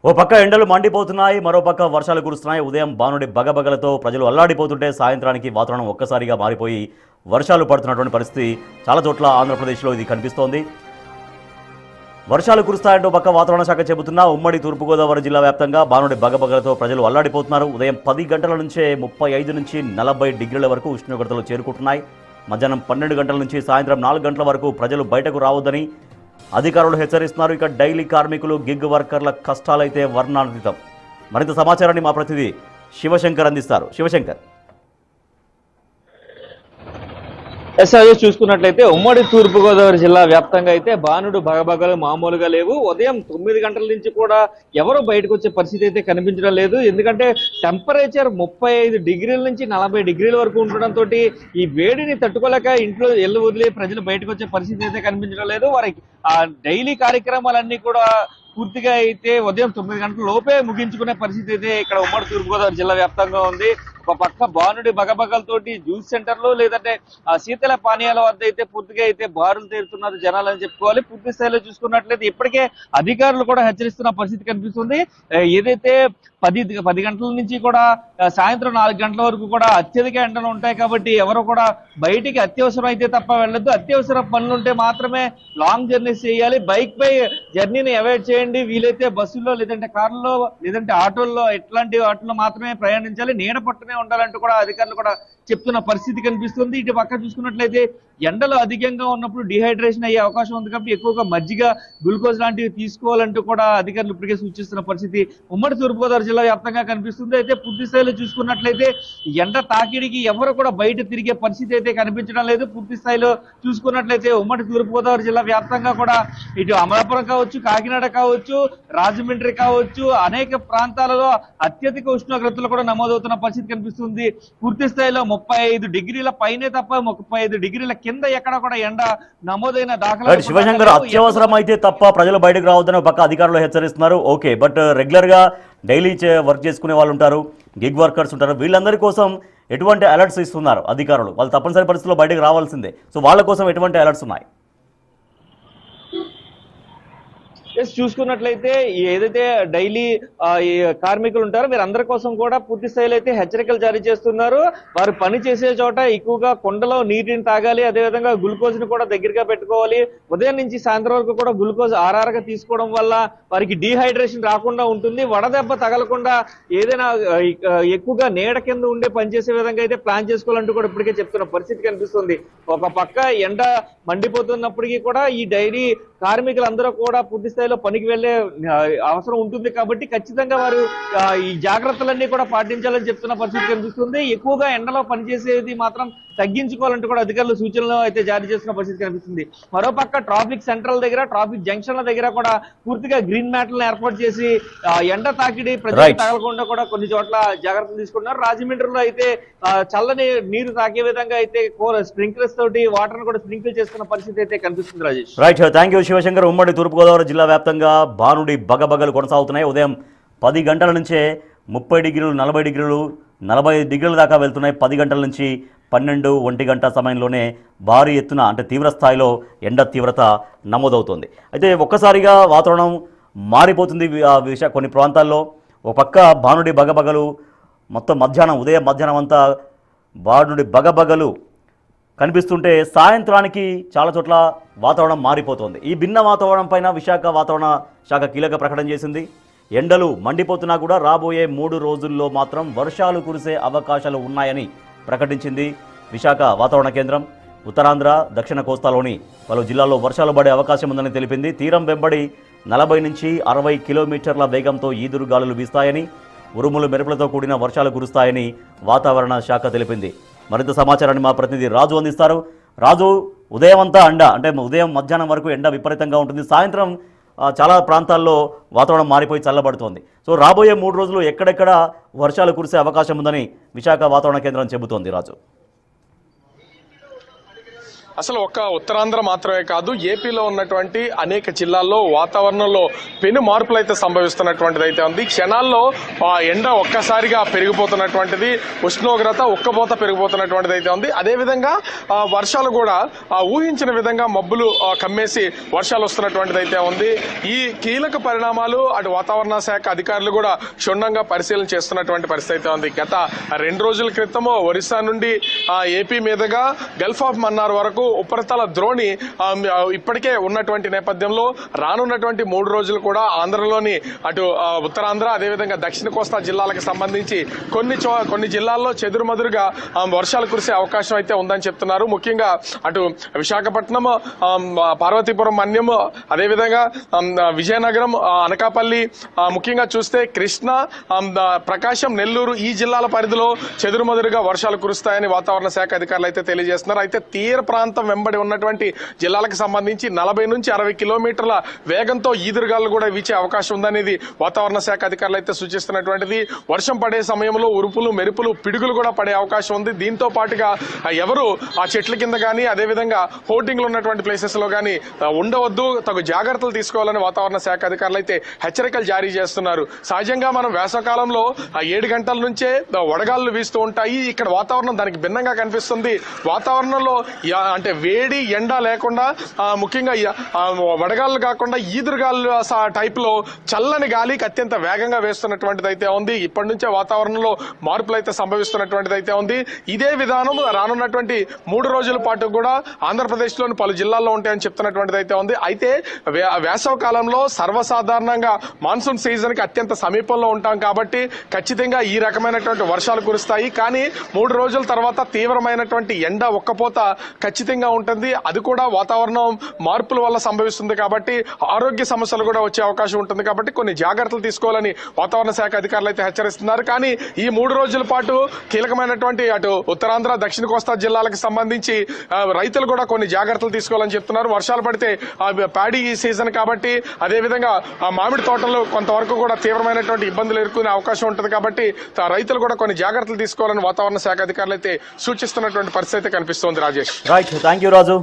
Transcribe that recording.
ఓ పక్క ఎండలు మండిపోతున్నాయి, మరో పక్క వర్షాలు కురుస్తున్నాయి. ఉదయం బానుడి బగబగలతో ప్రజలు అల్లాడిపోతుంటే సాయంత్రానికి వాతావరణం ఒక్కసారిగా మారిపోయి వర్షాలు పడుతున్నటువంటి పరిస్థితి చాలా చోట్ల ఆంధ్రప్రదేశ్లో ఇది కనిపిస్తోంది. వర్షాలు కురుస్తాయంటూ పక్క వాతావరణ శాఖ చెబుతున్నా ఉమ్మడి తూర్పుగోదావరి జిల్లా వ్యాప్తంగా బానుడి బగబగలతో ప్రజలు అల్లాడిపోతున్నారు. ఉదయం 10 గంటల నుంచే 35 నుంచి 40 డిగ్రీల వరకు ఉష్ణోగ్రతలు చేరుకుంటున్నాయి. మధ్యాహ్నం 12 గంటల నుంచి సాయంత్రం 4 గంటల వరకు ప్రజలు బయటకు రావద్దని అధికారులు హెచ్చరిస్తున్నారు. ఇక డైలీ కార్మికులు, గిగ్ వర్కర్ల కష్టాలైతే వర్ణాతీతం. మరింత సమాచారాన్ని మా ప్రతినిధి శివశంకర్ అందిస్తారు. శివశంకర్, ఎస్ఐ చూసుకున్నట్లయితే ఉమ్మడి తూర్పుగోదావరి జిల్లా వ్యాప్తంగా అయితే బానుడు బగబగలు మామూలుగా లేవు. ఉదయం 9 గంటల నుంచి కూడా ఎవరు బయటకు వచ్చే పరిస్థితి అయితే కనిపించడం లేదు. ఎందుకంటే టెంపరేచర్ 35 డిగ్రీల నుంచి 40 డిగ్రీల వరకు ఉండడంతో ఈ వేడిని తట్టుకోలేక ఇంట్లో ఎల్లు వదిలి ప్రజలు బయటకు వచ్చే పరిస్థితి అయితే కనిపించడం లేదు. వారికి ఆ డైలీ కార్యక్రమాలన్నీ కూడా పూర్తిగా అయితే ఉదయం 9 గంటల లోపే ముగించుకునే పరిస్థితి అయితే ఇక్కడ ఉమ్మడి తూర్పుగోదావరి జిల్లా వ్యాప్తంగా ఉంది. ఒక పక్క బానుడి బగబగలతోటి జ్యూస్ సెంటర్లు లేదంటే శీతల పానీయాల వద్ద అయితే పూర్తిగా అయితే బారులు తీరుతున్నారు జనాలు అని చెప్పుకోవాలి. పూర్తి స్థాయిలో చూసుకున్నట్లయితే ఇప్పటికే అధికారులు కూడా హెచ్చరిస్తున్న పరిస్థితి కనిపిస్తుంది. ఏదైతే 10 గంటల నుంచి కూడా సాయంత్రం 4 గంటల వరకు కూడా అత్యధిక ఎండలు ఉంటాయి కాబట్టి ఎవరు కూడా బయటికి అత్యవసరం అయితే తప్ప వెళ్ళొద్దు. అత్యవసర పనులు ఉంటే మాత్రమే లాంగ్ జర్నీస్ చేయాలి. బైక్ పై జర్నీని అవాయిడ్ చేయండి. వీలైతే బస్సుల్లో లేదంటే కార్లలో లేదంటే ఆటోల్లో ఇట్లాంటి వాటిలో మాత్రమే ప్రయాణించాలి. నీడ పట్టునే ఉండాలంటూ కూడా అధికారులు కూడా చెప్తున్న పరిస్థితి కనిపిస్తుంది. ఇటు పక్క చూసుకున్నట్లయితే ఎండలు అధికంగా ఉన్నప్పుడు డిహైడ్రేషన్ అయ్యే అవకాశం ఉంది కాబట్టి ఎక్కువగా మజ్జిగ, గ్లూకోజ్ లాంటివి తీసుకోవాలంటూ కూడా అధికారులు ఇప్పటికే సూచిస్తున్న పరిస్థితి ఉమ్మడి తూర్పుగోదావరి జిల్లా వ్యాప్తంగా కనిపిస్తుంది. అయితే పూర్తి స్థాయిలో చూసుకున్నట్లయితే ఎండ తాకిడికి ఎవరు కూడా బయట తిరిగే పరిస్థితి అయితే కనిపించడం లేదు. పూర్తి స్థాయిలో చూసుకున్నట్లయితే ఉమ్మడి తూర్పుగోదావరి జిల్లా వ్యాప్తంగా కూడా ఇటు అమలాపురం కావచ్చు, కాకినాడ కావచ్చు, రాజమండ్రి కావచ్చు, అనేక ప్రాంతాలలో అత్యధిక ఉష్ణోగ్రతలు కూడా నమోదవుతున్న పరిస్థితి కనిపిస్తుంది. పూర్తి స్థాయిలో 35 డిగ్రీల పైనే తప్ప 35 డిగ్రీల కింద ఎక్కడ కూడా ఎండ నమోదైన దాఖలాలు. శివశంకర్, అత్యవసరం అయితే తప్ప ప్రజలు బయటకు రావద్దని ఒక పక్క అధికారులు హెచ్చరిస్తున్నారు. ఓకే, బట్ రెగ్యులర్గా డైలీ వర్క్ చేసుకునే వాళ్ళు ఉంటారు, గిగ్ వర్కర్స్ ఉంటారు. వీళ్ళందరి కోసం ఎటువంటి అలర్ట్స్ ఇస్తున్నారు అధికారులు? వాళ్ళు తప్పనిసరి పరిస్థితుల్లో బయటకు రావాల్సిందే. సో వాళ్ళ కోసం ఎటువంటి అలర్ట్స్ ఉన్నాయి? చూసుకున్నట్లయితే ఏదైతే డైలీ కార్మికులు ఉంటారో వీరందరి కోసం కూడా పూర్తి స్థాయిలో అయితే హెచ్చరికలు జారీ చేస్తున్నారు. వారు పని చేసే చోట ఎక్కువగా కుండలో నీటిని తాగాలి, అదేవిధంగా గ్లూకోజ్ ని కూడా దగ్గరగా పెట్టుకోవాలి. ఉదయం నుంచి సాయంత్రం వరకు కూడా గ్లూకోజ్ ఆర్ఆర్గా తీసుకోవడం వల్ల వారికి డీహైడ్రేషన్ రాకుండా ఉంటుంది. వడదెబ్బ తగలకుండా ఏదైనా ఎక్కువగా నీడ కింద ఉండే పనిచేసే విధంగా అయితే ప్లాన్ చేసుకోవాలంటూ కూడా ఇప్పటికే చెప్తున్న పరిస్థితి కనిపిస్తుంది. ఒక పక్క ఎండ మండిపోతున్నప్పటికీ కూడా ఈ డైలీ కార్మికులందరూ కూడా పూర్తి స్థాయిలో పనికి వెళ్లే అవసరం ఉంటుంది కాబట్టి ఖచ్చితంగా వారు ఈ జాగ్రత్తలన్నీ కూడా పాటించాలని చెప్తున్న పరిస్థితి కనిపిస్తుంది. ఎక్కువగా ఎండలో పనిచేసేది మాత్రం తగ్గించుకోవాలంటూ కూడా అధికారులు సూచనలు అయితే జారీ చేస్తున్న పరిస్థితి కనిపిస్తుంది. మరోపక్క ట్రాఫిక్ సెంట్రల్ దగ్గర, ట్రాఫిక్ జంక్షన్ల దగ్గర కూడా పూర్తిగా గ్రీన్ మ్యాట్లను ఏర్పాటు చేసి ఎండ తాకిడి ప్రజలకు తగలకుండా కూడా కొన్ని చోట్ల జాగ్రత్తలు తీసుకుంటున్నారు. రాజమండ్రిలో అయితే చల్లని నీరు తాకే విధంగా అయితే స్ప్రింక్లర్స్ తోటి వాటర్ కూడా స్ప్రింకిల్ చేస్తున్న పరిస్థితి అయితే కనిపిస్తుంది. Rajesh, right, thank you Shivashankar. ఉమ్మడి తూర్పుగోదావరి జిల్లా వ్యాప్తంగా బానుడి బగబగలు కొనసాగుతున్నాయి. ఉదయం 10 గంటల నుంచే 30 డిగ్రీలు, 40 డిగ్రీలు, 40 డిగ్రీల దాకా వెళ్తున్నాయి. 10 గంటల నుంచి 12, 1 గంట సమయంలోనే భారీ ఎత్తున అంటే తీవ్ర స్థాయిలో ఎండ తీవ్రత నమోదవుతోంది. అయితే ఒక్కసారిగా వాతావరణం మారిపోతుంది కొన్ని ప్రాంతాల్లో. ఒక పక్క బానుడి బగబగలు మొత్తం ఉదయం మధ్యాహ్నం అంతా బానుడి బగబగలు కనిపిస్తుంటే సాయంత్రానికి చాలా చోట్ల వాతావరణం మారిపోతుంది. ఈ భిన్న వాతావరణం పైన విశాఖ వాతావరణ శాఖ కీలక ప్రకటన చేసింది. ఎండలు మండిపోతున్నా కూడా రాబోయే 3 రోజుల్లో మాత్రం వర్షాలు కురిసే అవకాశాలు ఉన్నాయని ప్రకటించింది విశాఖ వాతావరణ కేంద్రం. ఉత్తరాంధ్ర, దక్షిణ కోస్తాలోని పలు జిల్లాల్లో వర్షాలు పడే అవకాశం ఉందని తెలిపింది. తీరం వెంబడి 40 నుంచి 60 కిలోమీటర్ల వేగంతో ఈదురుగాలులు వీస్తాయని, ఉరుములు మెరుపులతో కూడిన వర్షాలు కురుస్తాయని వాతావరణ శాఖ తెలిపింది. మరింత సమాచారాన్ని మా ప్రతినిధి రాజు అందిస్తారు. రాజు, ఉదయం అంతా అంటే ఉదయం మధ్యాహ్నం వరకు ఎండ విపరీతంగా ఉంటుంది. సాయంత్రం చాలా ప్రాంతాల్లో వాతావరణం మారిపోయి చల్లబడుతోంది. సో రాబోయే 3 రోజులు ఎక్కడెక్కడ వర్షాలు కురిసే అవకాశం ఉందని విశాఖ వాతావరణ కేంద్రం చెబుతోంది. రాజు, అసలు ఒక్క ఉత్తరాంధ్ర మాత్రమే కాదు, ఏపీలో ఉన్నటువంటి అనేక జిల్లాల్లో వాతావరణంలో పెను మార్పులు అయితే సంభవిస్తున్నటువంటిది అయితే ఉంది. క్షణాల్లో ఎండ ఒక్కసారిగా పెరిగిపోతున్నటువంటిది, ఉష్ణోగ్రత ఉక్కపోత పెరిగిపోతున్నటువంటిది అయితే ఉంది. అదేవిధంగా వర్షాలు కూడా ఊహించిన విధంగా మబ్బులు కమ్మేసి వర్షాలు వస్తున్నటువంటిది అయితే ఉంది. ఈ కీలక పరిణామాలు అటు వాతావరణ శాఖ అధికారులు కూడా క్షుణ్ణంగా పరిశీలన చేస్తున్నటువంటి పరిస్థితి అయితే ఉంది. గత 2 రోజుల క్రితము ఒరిస్సా నుండి ఏపీ మీదుగా గల్ఫ్ ఆఫ్ మన్నార్ వరకు ఉపరితల ద్రోణి ఇప్పటికే ఉన్నటువంటి నేపథ్యంలో రానున్నటువంటి 3 రోజులు కూడా ఆంధ్రలోని అటు ఉత్తరాంధ్ర అదేవిధంగా దక్షిణ కోస్తా జిల్లాలకు సంబంధించి కొన్ని జిల్లాల్లో చెదురుమదురుగా వర్షాలు కురిసే అవకాశం అయితే ఉందని చెప్తున్నారు. ముఖ్యంగా అటు విశాఖపట్నం, పార్వతీపురం, మన్యం, అదేవిధంగా విజయనగరం, అనకాపల్లి, ముఖ్యంగా చూస్తే కృష్ణా, ప్రకాశం, నెల్లూరు ఈ జిల్లాల పరిధిలో చెదురుమదురుగా వర్షాలు కురుస్తాయని వాతావరణ శాఖ అధికారులు అయితే తెలియజేస్తున్నారు. అయితే తీర ప్రాంతం వెంబడి ఉన్నటువంటి జిల్లాలకు సంబంధించి 40 నుంచి 60 కిలోమీటర్ల వేగంతో ఈదురుగాలు కూడా వీచే అవకాశం ఉందనేది వాతావరణ శాఖ అధికారులు అయితే సూచిస్తున్నటువంటిది. వర్షం పడే సమయంలో ఉరుపులు, మెరుపులు, పిడుగులు కూడా పడే అవకాశం ఉంది. దీంతో పాటుగా ఎవరు ఆ చెట్ల కింద కానీ అదేవిధంగా హోర్డింగ్లు ఉన్నటువంటి ప్లేసెస్ లో కానీ ఉండవద్దు, తగు జాగ్రత్తలు తీసుకోవాలని వాతావరణ శాఖ అధికారులు అయితే హెచ్చరికలు జారీ చేస్తున్నారు. సహజంగా మనం వేసవకాలంలో 7 గంటల నుంచే వడగాళ్ళు వీస్తూ ఉంటాయి. ఇక్కడ వాతావరణం దానికి భిన్నంగా కనిపిస్తుంది. వాతావరణంలో అంటే వేడి ఎండ లేకుండా ముఖ్యంగా వడగాళ్ళు కాకుండా ఈదురుగాళ్ళు టైప్ లో చల్లని గాలికి అత్యంత వేగంగా వేస్తున్నటువంటిది అయితే ఉంది. ఇప్పటి నుంచే వాతావరణంలో మార్పులు అయితే సంభవిస్తున్నటువంటిది అయితే ఉంది. ఇదే విధానం రానున్నటువంటి 3 రోజుల పాటు కూడా ఆంధ్రప్రదేశ్ లోని పలు జిల్లాల్లో ఉంటాయని చెప్తున్నటువంటిది అయితే ఉంది. అయితే వేసవ కాలంలో సర్వసాధారణంగా మాన్సూన్ సీజన్ కి అత్యంత సమీపంలో ఉంటాం కాబట్టి ఖచ్చితంగా ఈ రకమైనటువంటి వర్షాలు కురుస్తాయి. కానీ 3 రోజుల తర్వాత తీవ్రమైనటువంటి ఎండ ఒక్కపోత ఖచ్చితంగా ఉంటుంది. అది కూడా వాతావరణం మార్పుల వల్ల సంభవిస్తుంది కాబట్టి ఆరోగ్య సమస్యలు కూడా వచ్చే అవకాశం ఉంటుంది. కాబట్టి కొన్ని జాగ్రత్తలు తీసుకోవాలని వాతావరణ శాఖ అధికారులు అయితే హెచ్చరిస్తున్నారు. కానీ ఈ 3 రోజుల పాటు కీలకమైనటువంటి అటు ఉత్తరాంధ్ర, దక్షిణ కోస్తా జిల్లాలకు సంబంధించి రైతులు కూడా కొన్ని జాగ్రత్తలు తీసుకోవాలని చెప్తున్నారు. వర్షాలు పడితే ప్యాడీ సీజన్ కాబట్టి అదేవిధంగా మామిడి తోటలు కొంతవరకు కూడా తీవ్రమైనటువంటి ఇబ్బందులు ఎదుర్కొనే అవకాశం ఉంటుంది. కాబట్టి రైతులు కూడా కొన్ని జాగ్రత్తలు తీసుకోవాలని వాతావరణ శాఖ అధికారులు అయితే సూచిస్తున్నటువంటి పరిస్థితి కనిపిస్తోంది. Rajesh, right, thank you Raju.